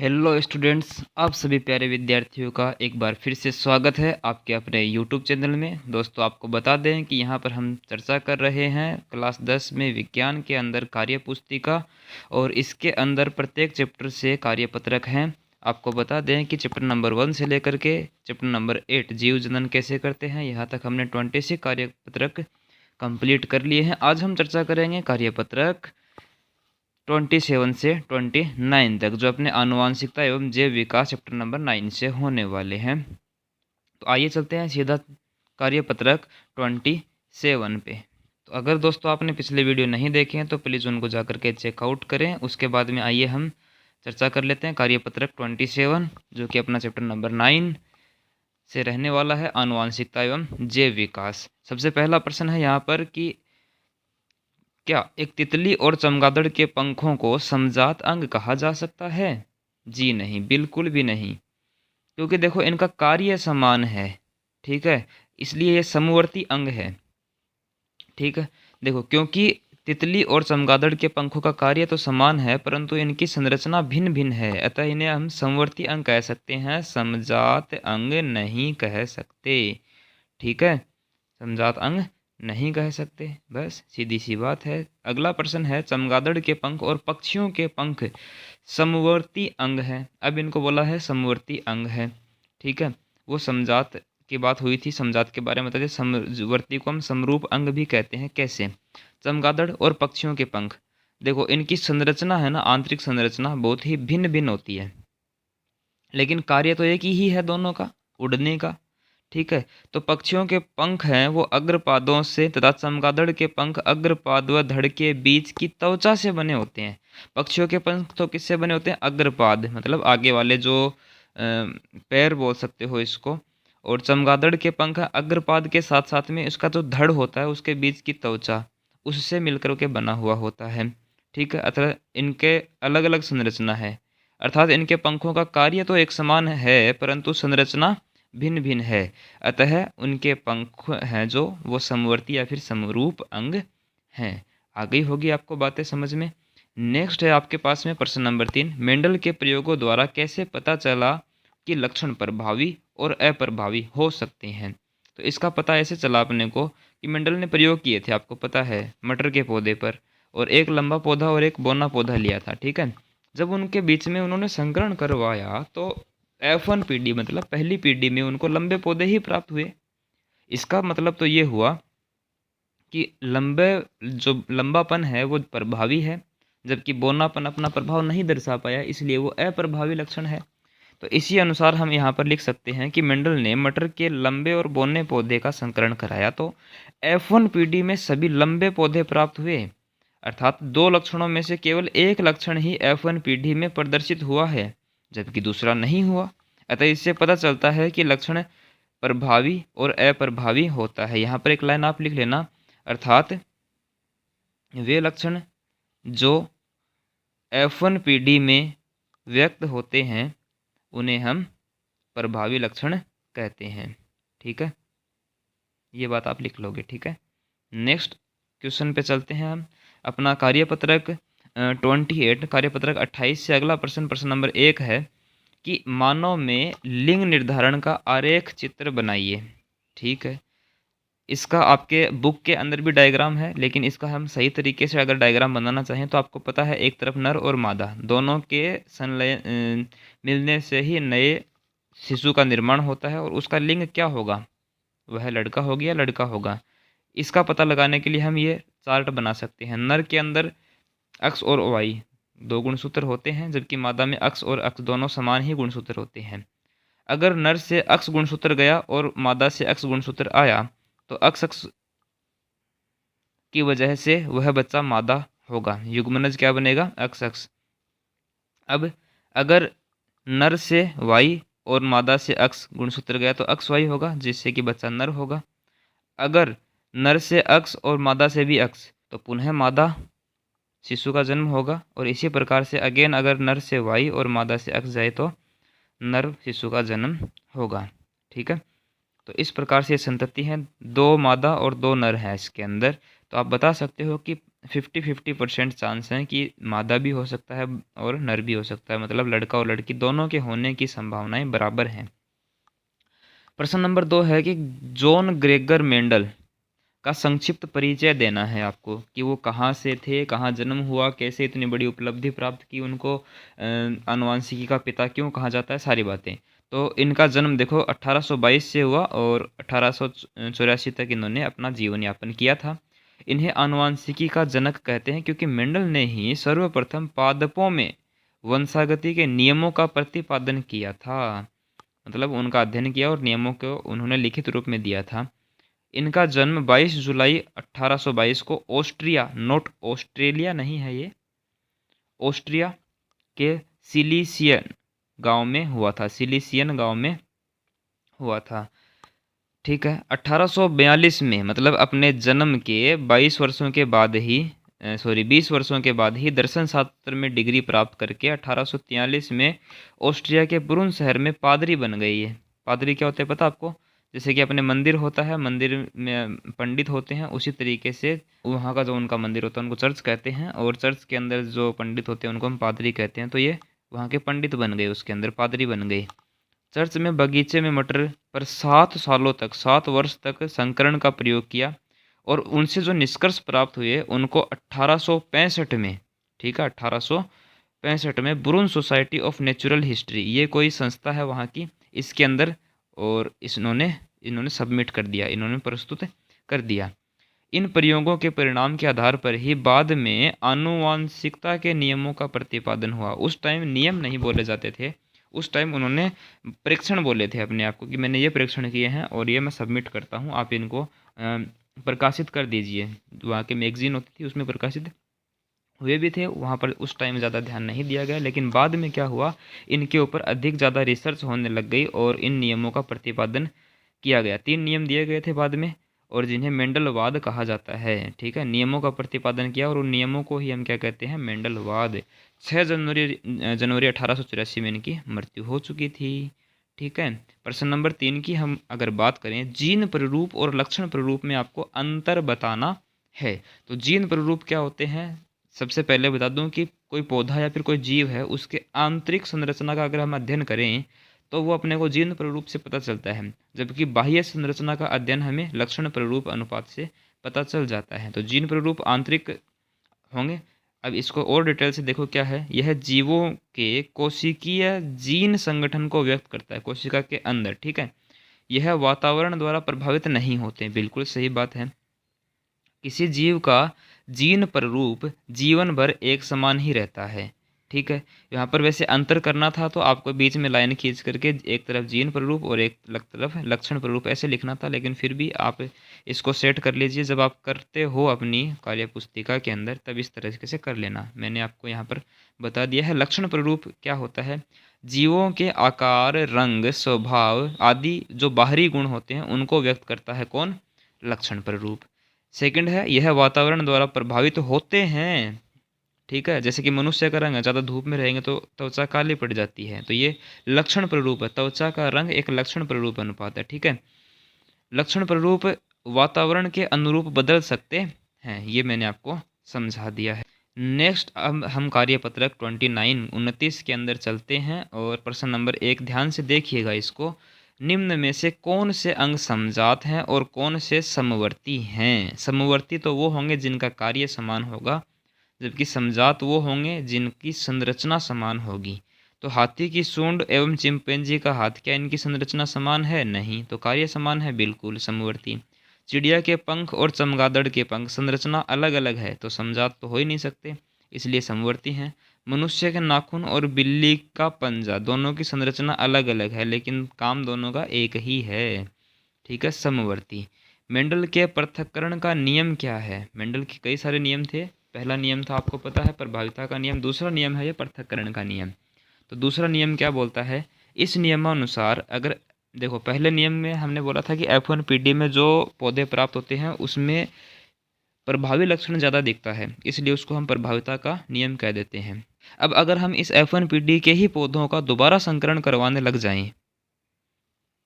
Hello students, आप सभी प्यारे विद्यार्थियों का एक बार फिर से स्वागत है आपके अपने यूट्यूब चैनल में। दोस्तों, आपको बता दें कि यहाँ पर हम चर्चा कर रहे हैं क्लास 10 में विज्ञान के अंदर कार्यपुस्तिका, और इसके अंदर प्रत्येक चैप्टर से कार्यपत्रक हैं। आपको बता दें कि चैप्टर नंबर 1 से लेकर के चैप्टर नंबर 8 जीव जनन कैसे करते हैं, यहाँ तक हमने 26 कार्यपत्रक कंप्लीट कर लिए हैं। आज हम चर्चा करेंगे कार्यपत्रक 27 से 29 तक, जो अपने आनुवांशिकता एवं जैव विकास चैप्टर नंबर 9 से होने वाले हैं। तो आइए चलते हैं सीधा कार्यपत्रक 27 पे। तो अगर दोस्तों आपने पिछले वीडियो नहीं देखे हैं तो प्लीज़ उनको जाकर के चेकआउट करें। उसके बाद में आइए हम चर्चा कर लेते हैं कार्यपत्रक 27, जो कि अपना चैप्टर नंबर 9 से रहने वाला है, आनुवांशिकता एवं जैव विकास। सबसे पहला प्रश्न है यहाँ पर कि क्या एक तितली और चमगादड़ के पंखों को समजात अंग कहा जा सकता है? जी नहीं, बिल्कुल भी नहीं, क्योंकि देखो इनका कार्य समान है। ठीक है, इसलिए ये समवर्ती अंग है। ठीक है, देखो, क्योंकि तितली और चमगादड़ के पंखों का कार्य तो समान है, परंतु इनकी संरचना भिन्न भिन्न है, अतः इन्हें हम समवर्ती अंग कह सकते हैं, समजात अंग नहीं कह सकते। ठीक है, समजात अंग नहीं कह सकते, बस सीधी सी बात है। अगला प्रश्न है, चमगादड़ के पंख और पक्षियों के पंख समवर्ती अंग है। अब इनको बोला है समवर्ती अंग है। ठीक है, वो समजात की बात हुई थी, समजात के बारे में बताते। समवर्ती को हम समरूप अंग भी कहते हैं। कैसे? चमगादड़ और पक्षियों के पंख, देखो इनकी संरचना है ना, आंतरिक संरचना बहुत ही भिन्न भिन्न होती है, लेकिन कार्य तो एक ही है दोनों का, उड़ने का। ठीक है, तो पक्षियों के पंख हैं वो अग्रपादों से, तथा चमगादड़ के पंख अग्रपाद व धड़ के बीच की त्वचा से बने होते हैं। पक्षियों के पंख तो किससे बने होते हैं? अग्रपाद, मतलब आगे वाले जो पैर बोल सकते हो इसको। और चमगादड़ के पंख अग्रपाद के साथ साथ में इसका जो धड़ होता है उसके बीच की त्वचा, उससे मिलकर के बना हुआ होता है। ठीक है, अतः इनके अलग अलग संरचना है, अर्थात इनके पंखों का कार्य तो एक समान है, परंतु संरचना भिन्न भिन्न है। अतः उनके पंख हैं जो वो समवर्ती या फिर समरूप अंग हैं। आ गई होगी आपको बातें समझ में। नेक्स्ट है आपके पास में प्रश्न नंबर 3, मेंडल के प्रयोगों द्वारा कैसे पता चला कि लक्षण प्रभावी और अप्रभावी हो सकते हैं? तो इसका पता ऐसे चला अपने को कि मेंडल ने प्रयोग किए थे, आपको पता है, मटर के पौधे पर, और एक लंबा पौधा और एक बौना पौधा लिया था। ठीक है, जब उनके बीच में उन्होंने संकरण करवाया तो F1 पीढ़ी, मतलब पहली पीढ़ी में उनको लंबे पौधे ही प्राप्त हुए। इसका मतलब तो ये हुआ कि लंबे, जो लंबापन है वो प्रभावी है, जबकि बौनापन अपना प्रभाव नहीं दर्शा पाया, इसलिए वो अप्रभावी लक्षण है। तो इसी अनुसार हम यहाँ पर लिख सकते हैं कि मेंडल ने मटर के लंबे और बौने पौधे का संकरण कराया तो F1 पीढ़ी में सभी लंबे पौधे प्राप्त हुए, अर्थात दो लक्षणों में से केवल एक लक्षण ही F1 पीढ़ी में प्रदर्शित हुआ है, जबकि दूसरा नहीं हुआ। अतः इससे पता चलता है कि लक्षण प्रभावी और अप्रभावी होता है। यहाँ पर एक लाइन आप लिख लेना, अर्थात वे लक्षण जो F1 पीढ़ी में व्यक्त होते हैं उन्हें हम प्रभावी लक्षण कहते हैं। ठीक है, ये बात आप लिख लोगे। ठीक है, नेक्स्ट क्वेश्चन पे चलते हैं हम। अपना कार्यपत्रक 28, कार्यपत्रक 28 से अगला प्रश्न, प्रश्न नंबर 1 है कि मानव में लिंग निर्धारण का आरेख चित्र बनाइए। ठीक है, इसका आपके बुक के अंदर भी डायग्राम है, लेकिन इसका हम सही तरीके से अगर डायग्राम बनाना चाहें तो आपको पता है, एक तरफ नर और मादा दोनों के मिलने से ही नए शिशु का निर्माण होता है, और उसका लिंग क्या होगा? वह लड़का होगा या लड़का होगा। इसका पता लगाने के लिए हम ये चार्ट बना सकते हैं। नर के अंदर एक्स और वाई दो गुणसूत्र होते हैं, जबकि मादा में अक्स और अक्स दोनों समान ही गुणसूत्र होते हैं। अगर नर से अक्स गुणसूत्र गया और मादा से अक्स गुणसूत्र आया तो अक्स की वजह से वह बच्चा मादा होगा, युग्मनज क्या बनेगा? अक्स अक्स। अब अगर नर से वाई और मादा से अक्स गुणसूत्र गया तो अक्स वाई होगा, जिससे कि बच्चा नर होगा। अगर नर से अक्स और मादा से भी अक्स, तो पुनः मादा शिशु का जन्म होगा, और इसी प्रकार से अगेन अगर नर से वाई और मादा से अक्स जाए तो नर शिशु का जन्म होगा। ठीक है, तो इस प्रकार से संतति है, दो मादा और दो नर है इसके अंदर। तो आप बता सकते हो कि 50-50% चांस हैं कि मादा भी हो सकता है और नर भी हो सकता है, मतलब लड़का और लड़की दोनों के होने की संभावनाएं बराबर हैं। प्रश्न नंबर 2 है कि जॉन ग्रेगर मेंडल का संक्षिप्त परिचय देना है आपको कि वो कहाँ से थे, कहाँ जन्म हुआ, कैसे इतनी बड़ी उपलब्धि प्राप्त की, उनको आनुवंशिकी का पिता क्यों कहा जाता है, सारी बातें। तो इनका जन्म देखो 1822 से हुआ और 1884 तक इन्होंने अपना जीवन यापन किया था। इन्हें आनुवंशिकी का जनक कहते हैं क्योंकि मेंडल ने ही सर्वप्रथम पादपों में वंशागति के नियमों का प्रतिपादन किया था, मतलब उनका अध्ययन किया और नियमों को उन्होंने लिखित रूप में दिया था। इनका जन्म 22 जुलाई 1822 को ऑस्ट्रिया, नोट ऑस्ट्रेलिया नहीं है ये, ऑस्ट्रिया के सिलीसियन गांव में हुआ था, सिलीसियन गांव में हुआ था। ठीक है, 1842 में, मतलब अपने जन्म के 22 वर्षों के बाद ही 20 वर्षों के बाद ही दर्शन शास्त्र में डिग्री प्राप्त करके 1843 में ऑस्ट्रिया के ब्रुन शहर में पादरी बन गई है। पादरी क्या होते हैं पता आपको? जैसे कि अपने मंदिर होता है, मंदिर में पंडित होते हैं, उसी तरीके से वहाँ का जो उनका मंदिर होता है उनको चर्च कहते हैं, और चर्च के अंदर जो पंडित होते हैं उनको हम पादरी कहते हैं। तो ये वहाँ के पंडित बन गए, उसके अंदर पादरी बन गए। चर्च में बगीचे में मटर पर 7 सालों तक, 7 वर्ष तक संकरण का प्रयोग किया और उनसे जो निष्कर्ष प्राप्त हुए उनको 1865 में, ठीक है, 1865 में ब्रून सोसाइटी ऑफ नेचुरल हिस्ट्री, ये कोई संस्था है वहाँ की, इसके अंदर, और इन्होंने सबमिट कर दिया, इन्होंने प्रस्तुत कर दिया। इन प्रयोगों के परिणाम के आधार पर ही बाद में आनुवांशिकता के नियमों का प्रतिपादन हुआ। उस टाइम नियम नहीं बोले जाते थे, उस टाइम उन्होंने परीक्षण बोले थे अपने आप को कि मैंने ये परीक्षण किए हैं और ये मैं सबमिट करता हूँ, आप इनको प्रकाशित कर दीजिए। वहाँ के मैगजीन होती थी उसमें प्रकाशित हुए भी थे, वहाँ पर उस टाइम ज़्यादा ध्यान नहीं दिया गया, लेकिन बाद में क्या हुआ, इनके ऊपर अधिक ज़्यादा रिसर्च होने लग गई और इन नियमों का प्रतिपादन किया गया। 3 नियम दिए गए थे बाद में, और जिन्हें मेंडलवाद कहा जाता है। ठीक है, नियमों का प्रतिपादन किया और उन नियमों को ही हम क्या कहते हैं, मेंडलवाद। 6 जनवरी 1884 में इनकी मृत्यु हो चुकी थी। ठीक है, प्रश्न नंबर 3 की हम अगर बात करें, जीन प्ररूप और लक्षण प्ररूप में आपको अंतर बताना है। तो जीन प्ररूप क्या होते हैं, सबसे पहले बता दूं कि कोई पौधा या फिर कोई जीव है, उसके आंतरिक संरचना का अगर हम अध्ययन करें तो वो अपने को जीन प्ररूप से पता चलता है, जबकि बाह्य संरचना का अध्ययन हमें लक्षण प्ररूप अनुपात से पता चल जाता है। तो जीन प्ररूप आंतरिक होंगे। अब इसको और डिटेल से देखो क्या है, यह जीवों के कोशिकीय जीन संगठन को व्यक्त करता है कोशिका के अंदर। ठीक है, यह वातावरण द्वारा प्रभावित नहीं होते, बिल्कुल सही बात है। किसी जीव का जीन प्ररूप जीवन भर एक समान ही रहता है। ठीक है, यहाँ पर वैसे अंतर करना था तो आपको बीच में लाइन खींच करके एक तरफ जीन प्ररूप और एक तरफ लक्षण प्ररूप ऐसे लिखना था, लेकिन फिर भी आप इसको सेट कर लीजिए, जब आप करते हो अपनी कार्य पुस्तिका के अंदर तब इस तरह से कर लेना। मैंने आपको यहाँ पर बता दिया है। लक्षण प्ररूप क्या होता है, जीवों के आकार, रंग, स्वभाव आदि जो बाहरी गुण होते हैं उनको व्यक्त करता है कौन, लक्षण प्ररूप। सेकंड है, यह वातावरण द्वारा प्रभावित होते हैं। ठीक है, जैसे कि मनुष्य का रंग है, ज़्यादा धूप में रहेंगे तो त्वचा काली पड़ जाती है, तो ये लक्षण प्ररूप है। त्वचा का रंग एक लक्षण प्ररूप अनुपात है। ठीक है, लक्षण प्ररूप वातावरण के अनुरूप बदल सकते हैं, ये मैंने आपको समझा दिया है। नेक्स्ट अब हम कार्यपत्रक 29 के अंदर चलते हैं और प्रश्न नंबर 1 ध्यान से देखिएगा इसको। निम्न में से कौन से अंग समजात हैं और कौन से समवर्ती हैं? समवर्ती तो वो होंगे जिनका कार्य समान होगा, जबकि समजात वो होंगे जिनकी संरचना समान होगी। तो हाथी की सूंड एवं चिंपैंजी का हाथ, क्या इनकी संरचना समान है? नहीं। तो कार्य समान है, बिल्कुल समवर्ती। चिड़िया के पंख और चमगादड़ के पंख संरचना अलग अलग है, तो समजात तो हो ही नहीं सकते, इसलिए समवर्ती हैं। मनुष्य के नाखून और बिल्ली का पंजा दोनों की संरचना अलग अलग है, लेकिन काम दोनों का एक ही है। ठीक है, समवर्ती। मेंडल के पृथक्करण का नियम क्या है? मेंडल के कई सारे नियम थे। पहला नियम था आपको पता है प्रभाविता का नियम, दूसरा नियम है ये पृथक्करण का नियम। तो दूसरा नियम क्या बोलता है, इस नियमानुसार अगर देखो, पहले नियम में हमने बोला था कि F1PD में जो पौधे प्राप्त होते हैं उसमें प्रभावी लक्षण ज़्यादा दिखता है, इसलिए उसको हम प्रभाविता का नियम कह देते हैं। अब अगर हम इस F1PD के ही पौधों का दोबारा संकरण करवाने लग जाएं,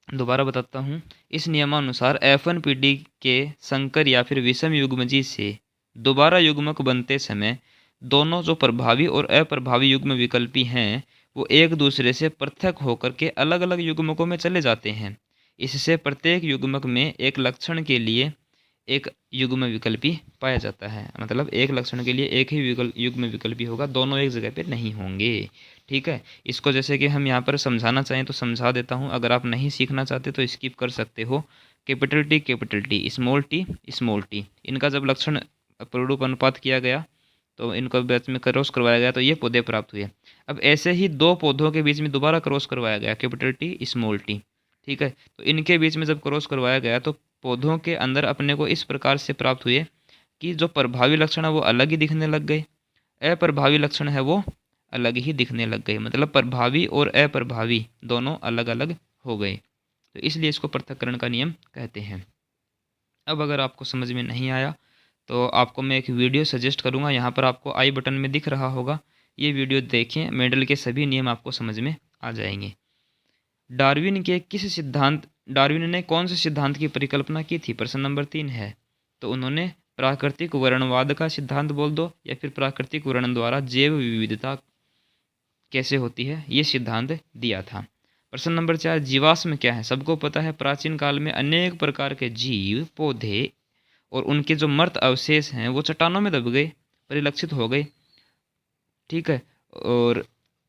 दोबारा बताता हूँ, इस नियमानुसार F1PD के संकर या फिर विषम युग्मजी से दोबारा युग्मक बनते समय दोनों जो प्रभावी और अप्रभावी युग्म विकल्पी हैं वो एक दूसरे से पृथक होकर के अलग अलग युग्मकों में चले जाते हैं। इससे प्रत्येक युग्मक में एक लक्षण के लिए एक युग्म विकल्पी पाया जाता है। मतलब एक लक्षण के लिए एक ही युग्म विकल्पी होगा, दोनों एक जगह पे नहीं होंगे। ठीक है, इसको जैसे कि हम यहाँ पर समझाना चाहें तो समझा देता हूँ, अगर आप नहीं सीखना चाहते तो स्किप कर सकते हो। कैपिटल टी, स्मॉल टी, इनका जब लक्षण प्ररूप अनुपात किया गया तो इनको बीच में क्रॉस करवाया गया तो ये पौधे प्राप्त हुए। अब ऐसे ही दो पौधों के बीच में दोबारा क्रॉस करवाया गया, कैपिटल टी, स्मॉल टी। ठीक है, तो इनके बीच में जब क्रॉस करवाया गया तो पौधों के अंदर अपने को इस प्रकार से प्राप्त हुए कि जो प्रभावी लक्षण है वो अलग ही दिखने लग गए, अप्रभावी लक्षण है वो अलग ही दिखने लग गए। मतलब प्रभावी और अप्रभावी दोनों अलग अलग हो गए, तो इसलिए इसको पृथक्करण का नियम कहते हैं। अब अगर आपको समझ में नहीं आया तो आपको मैं एक वीडियो सजेस्ट करूंगा, यहाँ पर आपको आई बटन में दिख रहा होगा, ये वीडियो देखें, मेंडल के सभी नियम आपको समझ में आ जाएंगे। डार्विन ने कौन से सिद्धांत की परिकल्पना की थी? प्रश्न नंबर 3 है। तो उन्होंने प्राकृतिक वर्णवाद का सिद्धांत बोल दो या फिर प्राकृतिक वर्ण द्वारा जैव विविधता कैसे होती है, ये सिद्धांत दिया था। प्रश्न नंबर 4, जीवाश्म क्या है? सबको पता है प्राचीन काल में अनेक प्रकार के जीव, पौधे और उनके जो मृत अवशेष हैं वो चट्टानों में दब गए, परिलक्षित हो गए। ठीक है, और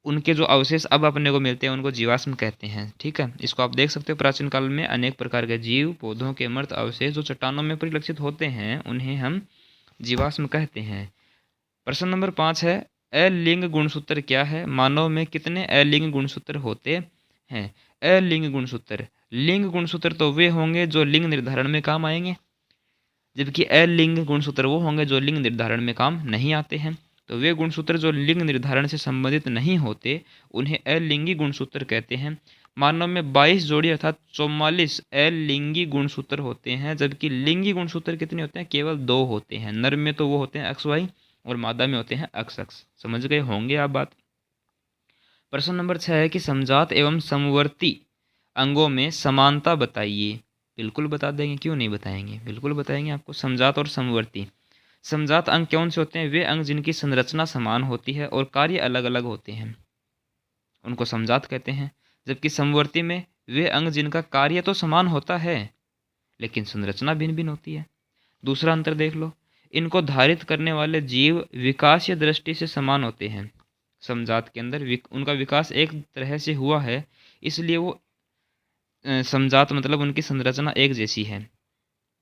उनके जो अवशेष अब अपने को मिलते हैं उनको जीवाश्म कहते हैं। ठीक है, इसको आप देख सकते हो, प्राचीन काल में अनेक प्रकार के जीव, पौधों के मृत अवशेष जो चट्टानों में परिलक्षित होते हैं उन्हें हम जीवाश्म कहते हैं। प्रश्न नंबर 5 है, अलिंग गुणसूत्र क्या है? मानव में कितने अलिंग गुणसूत्र होते हैं? अलिंग गुणसूत्र, लिंग गुणसूत्र तो वे होंगे जो लिंग निर्धारण में काम आएंगे, जबकि अलिंग गुणसूत्र वो होंगे जो लिंग निर्धारण में काम नहीं आते हैं। तो वे गुणसूत्र जो लिंग निर्धारण से संबंधित नहीं होते उन्हें अलिंगी गुणसूत्र कहते हैं। मानव में 22 जोड़ी अर्थात 44 अलिंगी गुणसूत्र होते हैं, जबकि लिंगी गुणसूत्र कितने होते हैं? केवल 2 होते हैं। नर में तो वो होते हैं XY और मादा में होते हैं XX। समझ गए होंगे आप बात। प्रश्न नंबर 6 है कि समजात एवं समवर्ती अंगों में समानता बताइए। बिल्कुल बता देंगे, क्यों नहीं बताएंगे, बिल्कुल बताएंगे आपको। समजात और समवर्ती, समजात अंग कौन से होते हैं? वे अंग जिनकी संरचना समान होती है और कार्य अलग अलग होते हैं, उनको समजात कहते हैं। जबकि समवर्ती में वे अंग जिनका कार्य तो समान होता है लेकिन संरचना भिन्न भिन्न होती है। दूसरा अंतर देख लो, इनको धारित करने वाले जीव विकासीय दृष्टि से समान होते हैं। समजात के अंदर उनका विकास एक तरह से हुआ है, इसलिए वो समजात मतलब उनकी संरचना एक जैसी है।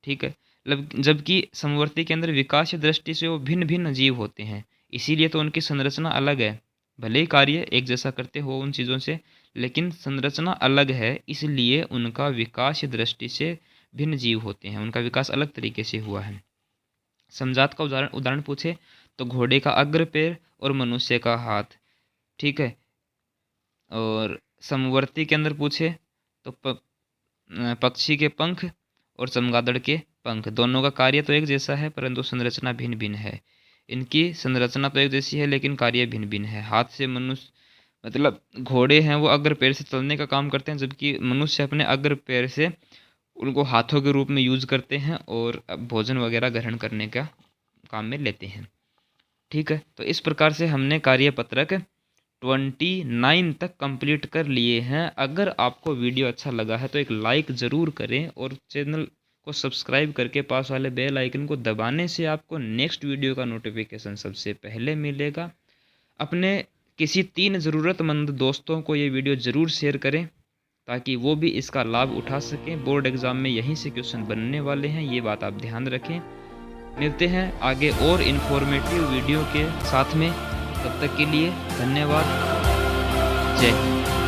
ठीक है, जबकि समवर्ती के अंदर विकास दृष्टि से वो भिन्न भिन्न जीव होते हैं, इसीलिए तो उनकी संरचना अलग है। भले ही कार्य एक जैसा करते हो उन चीज़ों से, लेकिन संरचना अलग है, इसलिए उनका विकास दृष्टि से भिन्न जीव होते हैं, उनका विकास अलग तरीके से हुआ है। समजात का उदाहरण पूछे तो घोड़े का अग्र पैर और मनुष्य का हाथ। ठीक है, और समवर्ती के अंदर पूछे तो पक्षी के पंख और चमगादड़ के पंख, दोनों का कार्य तो एक जैसा है परंतु संरचना भिन्न भिन्न है। इनकी संरचना तो एक जैसी है लेकिन कार्य भिन्न भिन्न है। हाथ से मनुष्य मतलब घोड़े हैं वो अग्र पैर से चलने का काम करते हैं, जबकि मनुष्य अपने अग्र पैर से उनको हाथों के रूप में यूज करते हैं और भोजन वगैरह ग्रहण करने का काम में लेते हैं। ठीक है, तो इस प्रकार से हमने कार्यपत्रक 29 तक कंप्लीट कर लिए हैं। अगर आपको वीडियो अच्छा लगा है तो एक लाइक ज़रूर करें और चैनल को सब्सक्राइब करके पास वाले बेल आइकन को दबाने से आपको नेक्स्ट वीडियो का नोटिफिकेशन सबसे पहले मिलेगा। अपने किसी 3 ज़रूरतमंद दोस्तों को ये वीडियो ज़रूर शेयर करें ताकि वो भी इसका लाभ उठा सकें। बोर्ड एग्ज़ाम में यहीं से क्वेश्चन बनने वाले हैं, ये बात आप ध्यान रखें। मिलते हैं आगे और इन्फॉर्मेटिव वीडियो के साथ में, तब तक के लिए धन्यवाद। जय हिंद।